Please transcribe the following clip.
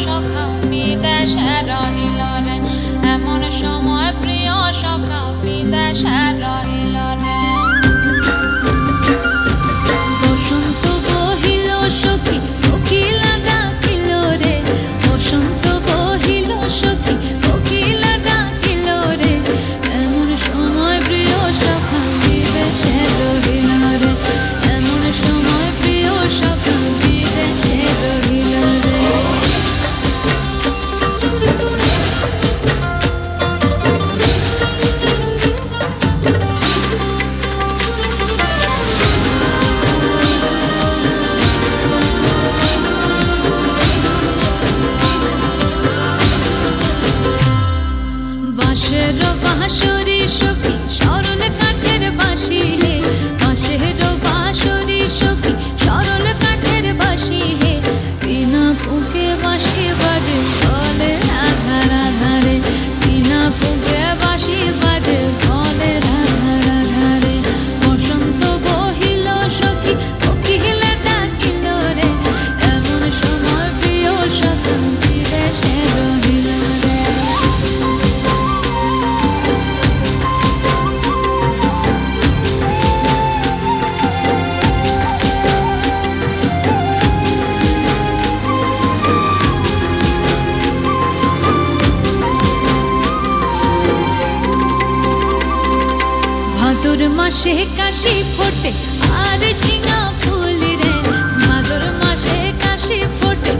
সখা বিদেশে রহিল রে, এমন সময় প্রিয় সখা বিদেশে রহিল রে। বসন্ত বহিল সখী কোকিলা ডাকিল রে, বসন্ত বহিল সখী কোকিলা ডাকিল রে, এমন সময় প্রিয় সখা বিদেশে রহিল রে, এমন সময় প্রিয় সখা বিদেশে রহিল রে। বাঁশের বাঁশরি সখী সরল কাঠের বাঁশি হে, বাঁশের বাঁশরি সখী সরল কাঠের বাঁশি হে, বিনা ফুঁকে বাঁশি বাজে বলে রাধা রাধা রে, বিনা ফুঁকে বাঁশি বাজে বলে রাধা রাধা রে। বসন্ত বহিল সখী কোকিলা ডাকিল রে, এমন সময় প্রিয় সখা বিদেশে রহিল রে। ভাদর মাসে কাশি ফোটে আর ঝিঙা ফুল রে, ভাদর মাসে কাশি ফোটে